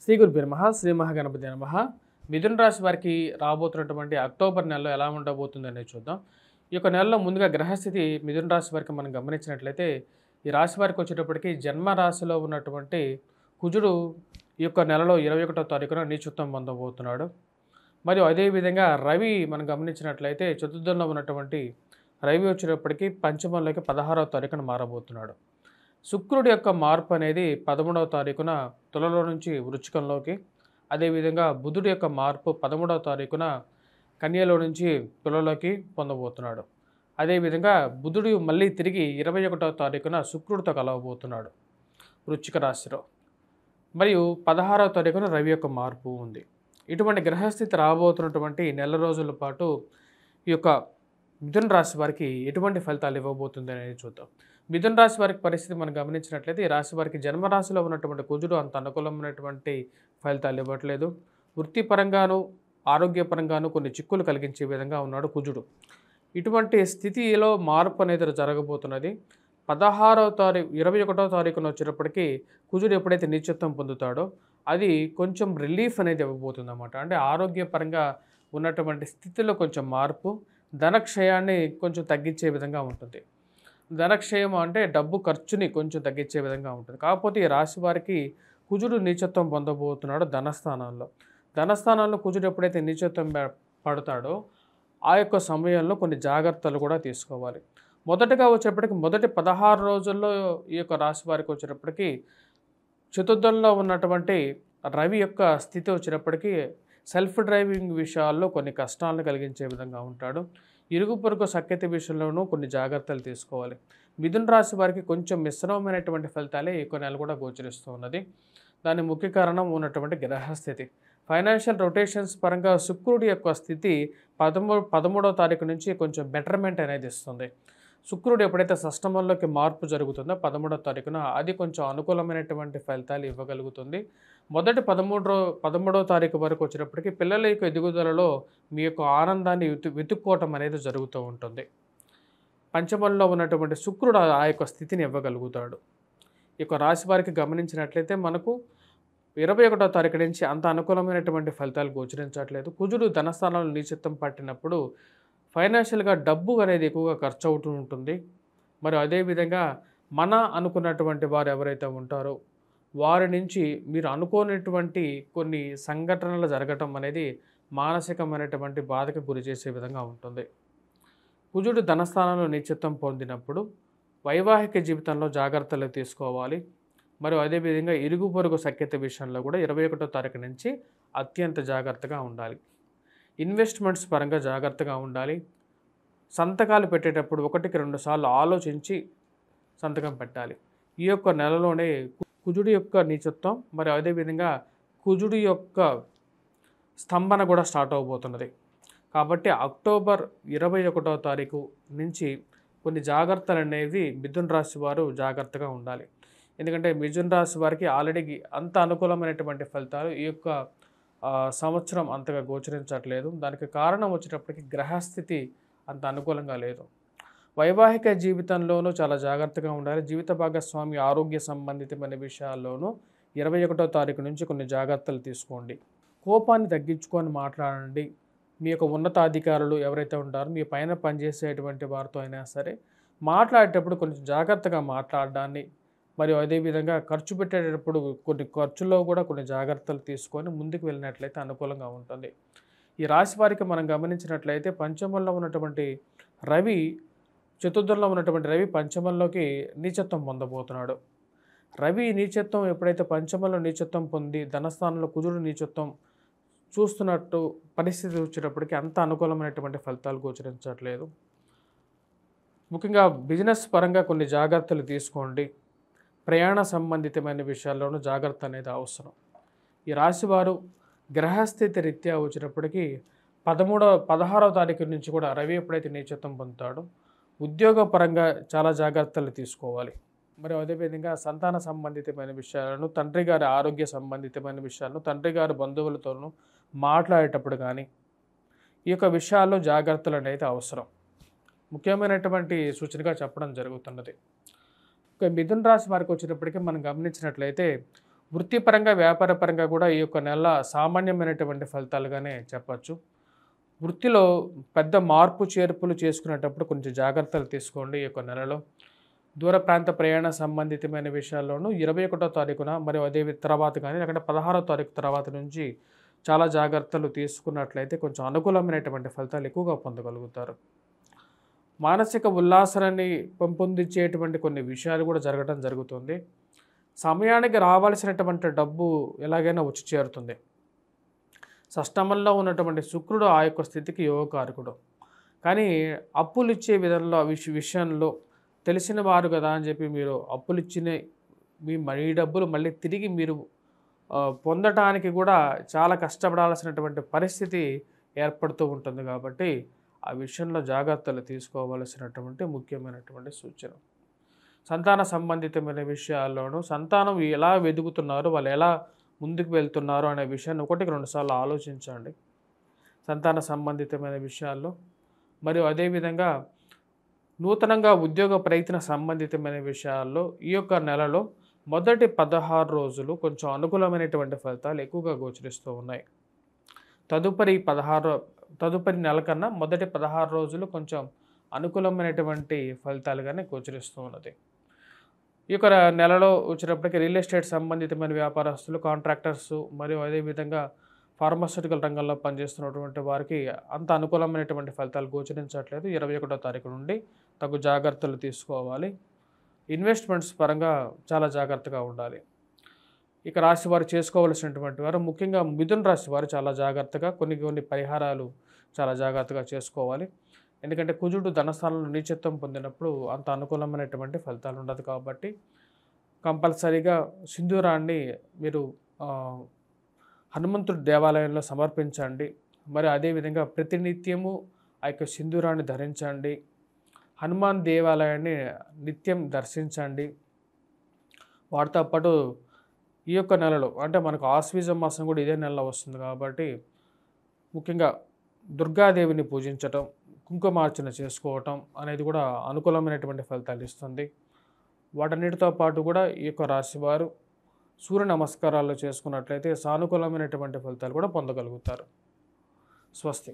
శ్రీ గురుభ్యో నమః శ్రీ మహాగణపతి నమః. మిథున రాశి వారికి రాబోతున్నటువంటి అక్టోబర్ నెలలో ఎలా ఉండబోతుంది అనేది చూద్దాం. ఈ యొక్క నెలలో ముందుగా గ్రహస్థితి మిథున రాశి వారికి మనం గమనించినట్లయితే ఈ రాశి వారికి వచ్చేటప్పటికి జన్మ రాశిలో ఉన్నటువంటి కుజుడు ఈ యొక్క నెలలో 21వ తారీఖున నీచత్వం పొందబోతున్నాడు. మరియు అదేవిధంగా రవి మనం గమనించినట్లయితే చతుర్థంలో ఉన్నటువంటి రవి వచ్చేటప్పటికి పంచమంలోకి 16వ తారీఖున మారబోతున్నాడు. శుక్రుడి యొక్క మార్పు అనేది 13వ తారీఖున తులలో నుంచి వృశ్చికంలోకి, అదేవిధంగా బుధుడి యొక్క మార్పు 13వ తారీఖున కన్యలో నుంచి తులలోకి పొందబోతున్నాడు. అదేవిధంగా బుధుడు మళ్ళీ తిరిగి 21వ తారీఖున శుక్రుడితో కలవబోతున్నాడు వృశ్చిక రాశిలో. మరియు 16వ తారీఖున రవి యొక్క మార్పు ఉంది. ఇటువంటి గ్రహస్థితి రాబోతున్నటువంటి నెల రోజుల పాటు ఈ యొక్క మిథున రాశి వారికి ఎటువంటి ఫలితాలు ఇవ్వబోతుంది అనేది చూద్దాం. మిథున రాశి వారికి పరిస్థితి మనం గమనించినట్లయితే ఈ రాశి వారికి జన్మరాశిలో ఉన్నటువంటి కుజుడు అంత అనుకూలమైనటువంటి ఫలితాలు ఇవ్వట్లేదు. వృత్తిపరంగాను ఆరోగ్యపరంగాను కొన్ని చిక్కులు కలిగించే విధంగా ఉన్నాడు కుజుడు. ఇటువంటి స్థితిలో మార్పు అనేది జరగబోతున్నది. 21వ తారీఖున వచ్చేటప్పటికి కుజుడు ఎప్పుడైతే నీచత్వం పొందుతాడో అది కొంచెం రిలీఫ్ అనేది ఇవ్వబోతుంది అన్నమాట. అంటే ఆరోగ్యపరంగా ఉన్నటువంటి స్థితిలో కొంచెం మార్పు, ధనక్షయాన్ని కొంచెం తగ్గించే విధంగా ఉంటుంది. ధనక్షయం అంటే డబ్బు ఖర్చుని కొంచెం తగ్గించే విధంగా ఉంటుంది. కాకపోతే ఈ రాశి వారికి కుజుడు నీచత్వం పొందబోతున్నాడు ధనస్థానంలో. ధనస్థానంలో కుజుడు ఎప్పుడైతే నీచత్వం పడతాడో ఆ యొక్క సమయంలో కొన్ని జాగ్రత్తలు కూడా తీసుకోవాలి. మొదటగా వచ్చేటప్పటికి మొదటి 16 రోజుల్లో ఈ యొక్క రాశి వారికి వచ్చేటప్పటికి చతుర్థంలో ఉన్నటువంటి రవి యొక్క స్థితి వచ్చేటప్పటికి సెల్ఫ్ డ్రైవింగ్ విషయాల్లో కొన్ని కష్టాలను కలిగించే విధంగా ఉంటాడు. ఇరుగు పొరుగు సఖ్యత విషయంలోనూ కొన్ని జాగ్రత్తలు తీసుకోవాలి. మిథున రాశి వారికి కొంచెం మిశ్రమమైనటువంటి ఫలితాలే ఈ నెల కూడా గోచరిస్తూ ఉన్నది. దాని ముఖ్య కారణం ఉన్నటువంటి గ్రహస్థితి. ఫైనాన్షియల్ రొటేషన్స్ పరంగా శుక్రుడి యొక్క స్థితి 13వ తారీఖు నుంచి కొంచెం బెటర్మెంట్ అనేది ఇస్తుంది. శుక్రుడు ఎప్పుడైతే షష్టమంలోకి మార్పు జరుగుతుందో 13వ తారీఖున అది కొంచెం అనుకూలమైనటువంటి ఫలితాలు ఇవ్వగలుగుతుంది. మొదటి 13వ తారీఖు వరకు వచ్చినప్పటికీ పిల్లల యొక్క ఎదుగుదలలో మీ యొక్క ఆనందాన్ని వెతుక్కోవటం అనేది జరుగుతూ ఉంటుంది. పంచమంలో ఉన్నటువంటి శుక్రుడు ఆ యొక్క స్థితిని ఇవ్వగలుగుతాడు. ఈ యొక్క రాశి వారికి గమనించినట్లయితే మనకు 21వ తారీఖు నుంచి అంత అనుకూలమైనటువంటి ఫలితాలు గోచరించట్లేదు. కుజుడు ధనస్థానంలో నీచత్వం పట్టినప్పుడు ఫైనాన్షియల్గా డబ్బు అనేది ఎక్కువగా ఖర్చు అవుతూ ఉంటుంది. మరి అదేవిధంగా మన అనుకున్నటువంటి వారు ఎవరైతే ఉంటారో వారి నుంచి మీరు అనుకోనటువంటి కొన్ని సంఘటనలు జరగటం అనేది మానసికమైనటువంటి బాధకు గురి చేసే విధంగా ఉంటుంది. కుజుడు ధనస్థానంలో నీచత్వం పొందినప్పుడు వైవాహిక జీవితంలో జాగ్రత్తలు తీసుకోవాలి. మరియు అదేవిధంగా ఇరుగు పొరుగు సఖ్యత విషయంలో కూడా 21వ తారీఖు నుంచి అత్యంత జాగ్రత్తగా ఉండాలి. ఇన్వెస్ట్మెంట్స్ పరంగా జాగ్రత్తగా ఉండాలి. సంతకాలు పెట్టేటప్పుడు 1కి 2 సార్లు ఆలోచించి సంతకం పెట్టాలి. ఈ యొక్క నెలలోనే కుజుడి యొక్క నీచత్వం మరియు అదేవిధంగా కుజుడి యొక్క స్తంభన కూడా స్టార్ట్ అవబోతున్నది. కాబట్టి అక్టోబర్ 21వ తారీఖు నుంచి కొన్ని జాగ్రత్తలు అనేవి మిథున రాశి వారు జాగ్రత్తగా ఉండాలి. ఎందుకంటే మిథున రాశి వారికి ఆల్రెడీ అంత అనుకూలమైనటువంటి ఫలితాలు ఈ యొక్క సంవత్సరం అంతగా గోచరించట్లేదు. దానికి కారణం వచ్చేటప్పటికి గ్రహస్థితి అంత అనుకూలంగా లేదు. వైవాహిక జీవితంలోనూ చాలా జాగ్రత్తగా ఉండాలి. జీవిత భాగస్వామి ఆరోగ్య సంబంధితమైన విషయాల్లోనూ 21వ తారీఖు నుంచి కొన్ని జాగ్రత్తలు తీసుకోండి. కోపాన్ని తగ్గించుకొని మాట్లాడండి. మీ యొక్క ఉన్నతాధికారులు ఎవరైతే ఉంటారో మీ పైన పనిచేసేటువంటి వారితో అయినా సరే మాట్లాడేటప్పుడు కొంచెం జాగ్రత్తగా మాట్లాడడాన్ని, మరియు అదేవిధంగా ఖర్చు పెట్టేటప్పుడు కొన్ని ఖర్చుల్లో కూడా కొన్ని జాగ్రత్తలు తీసుకొని ముందుకు వెళ్ళినట్లయితే అనుకూలంగా ఉంటుంది. ఈ రాశి వారికి మనం గమనించినట్లయితే పంచమంలో ఉన్నటువంటి రవి చతుర్థంలో ఉన్నటువంటి రవి పంచమంలోకి నీచత్వం పొందబోతున్నాడు. రవి నీచత్వం ఎప్పుడైతే పంచమంలో నీచత్వం పొంది ధనస్థానంలో కుజుడు నీచత్వం చూస్తున్నట్టు పరిస్థితి వచ్చేటప్పటికి అంత అనుకూలమైనటువంటి ఫలితాలు గోచరించట్లేదు. ముఖ్యంగా బిజినెస్ పరంగా కొన్ని జాగ్రత్తలు తీసుకోండి. ప్రయాణ సంబంధితమైన విషయాల్లోనూ జాగ్రత్త అనేది అవసరం. ఈ రాశివారు గ్రహస్థితి రీత్యా వచ్చినప్పటికీ 16వ తారీఖు నుంచి కూడా రవి ఎప్పుడైతే నీచత్వం పొందుతాడో ఉద్యోగపరంగా చాలా జాగ్రత్తలు తీసుకోవాలి. మరి అదేవిధంగా సంతాన సంబంధితమైన విషయాలను, తండ్రి గారి ఆరోగ్య సంబంధితమైన విషయాలను, తండ్రి గారి బంధువులతోనూ మాట్లాడేటప్పుడు కానీ ఈ యొక్క విషయాల్లో జాగ్రత్తలు అనేది అవసరం. ముఖ్యమైనటువంటి సూచనగా చెప్పడం జరుగుతున్నది. మిథున రాశి వారికి వచ్చేటప్పటికీ మనం గమనించినట్లయితే వృత్తిపరంగా, వ్యాపారపరంగా కూడా ఈ యొక్క నెల సామాన్యమైనటువంటి ఫలితాలుగానే చెప్పచ్చు. వృత్తిలో పెద్ద మార్పు చేర్పులు చేసుకునేటప్పుడు కొంచెం జాగ్రత్తలు తీసుకోండి ఈ యొక్క నెలలో. దూర ప్రాంత ప్రయాణ సంబంధితమైన విషయాల్లోనూ 21వ తారీఖున మరియు అదే తర్వాత కానీ లేకుంటే 16వ తారీఖు తర్వాత నుంచి చాలా జాగ్రత్తలు తీసుకున్నట్లయితే కొంచెం అనుకూలమైనటువంటి ఫలితాలు ఎక్కువగా పొందగలుగుతారు. మానసిక ఉల్లాసాన్ని పెంపొందించేటువంటి కొన్ని విషయాలు కూడా జరగడం జరుగుతుంది. సమయానికి రావాల్సినటువంటి డబ్బు ఎలాగైనా వచ్చి చేరుతుంది. షష్టమంలో ఉన్నటువంటి శుక్రుడు ఆ యొక్క స్థితికి యోగకారకుడు. కానీ అప్పులు ఇచ్చే విషయంలో తెలిసిన వారు కదా అని చెప్పి మీరు అప్పులు ఇచ్చిన మీ డబ్బులు మళ్ళీ తిరిగి మీరు పొందటానికి కూడా చాలా కష్టపడాల్సినటువంటి పరిస్థితి ఏర్పడుతూ ఉంటుంది. కాబట్టి ఆ విషయంలో జాగ్రత్తలు తీసుకోవలసినటువంటి ముఖ్యమైనటువంటి సూచన. సంతాన సంబంధితమైన విషయాల్లోనూ సంతానం ఎలా వెదుగుతున్నారు, వాళ్ళు ఎలా ముందుకు వెళ్తున్నారు అనే విషయాన్ని 1-2 సార్లు ఆలోచించండి సంతాన సంబంధితమైన విషయాల్లో. మరియు అదేవిధంగా నూతనంగా ఉద్యోగ ప్రయత్న సంబంధితమైన విషయాల్లో ఈ యొక్క నెలలో మొదటి 16 రోజులు కొంచెం అనుకూలమైనటువంటి ఫలితాలు ఎక్కువగా గోచరిస్తూ ఉన్నాయి. తదుపరి నెల కన్నా మొదటి 16 రోజులు కొంచెం అనుకూలమైనటువంటి ఫలితాలుగానే గోచరిస్తూ ఉన్నది. ఈ యొక్క నెలలో వచ్చినప్పటికీ రియల్ ఎస్టేట్ సంబంధితమైన వ్యాపారస్తులు, కాంట్రాక్టర్స్ మరియు అదేవిధంగా ఫార్మాస్యూటికల్ రంగంలో పనిచేస్తున్నటువంటి వారికి అంత అనుకూలమైనటువంటి ఫలితాలు గోచరించట్లేదు. 21వ తారీఖు నుండి తగు జాగ్రత్తలు తీసుకోవాలి. ఇన్వెస్ట్మెంట్స్ పరంగా చాలా జాగ్రత్తగా ఉండాలి. ఇక రాశి వారు చేసుకోవలసినటువంటి వారు ముఖ్యంగా మిథున రాశి వారు చాలా జాగ్రత్తగా కొన్ని పరిహారాలు చాలా జాగ్రత్తగా చేసుకోవాలి. ఎందుకంటే కుజుడు ధనస్థానంలో నీచత్వం పొందినప్పుడు అంత అనుకూలమైనటువంటి ఫలితాలు ఉండదు. కాబట్టి కంపల్సరీగా సింధూరాన్ని మీరు హనుమంతుడి దేవాలయంలో సమర్పించండి. మరి అదేవిధంగా ప్రతినిత్యము ఆ యొక్క సింధూరాన్ని ధరించండి. హనుమాన్ దేవాలయాన్ని నిత్యం దర్శించండి. వాటితో పాటు ఈ యొక్క నెలలో అంటే మనకు ఆశ్వీజ మాసం కూడా ఇదే నెలలో వస్తుంది కాబట్టి ముఖ్యంగా దుర్గాదేవిని పూజించటం, కుంకుమార్చన చేసుకోవటం అనేది కూడా అనుకూలమైనటువంటి ఫలితాలు ఇస్తుంది. వాటన్నిటితో పాటు కూడా ఈ యొక్క రాశివారు సూర్య నమస్కారాలు చేసుకున్నట్లయితే సానుకూలమైనటువంటి ఫలితాలు కూడా పొందగలుగుతారు. స్వస్తి.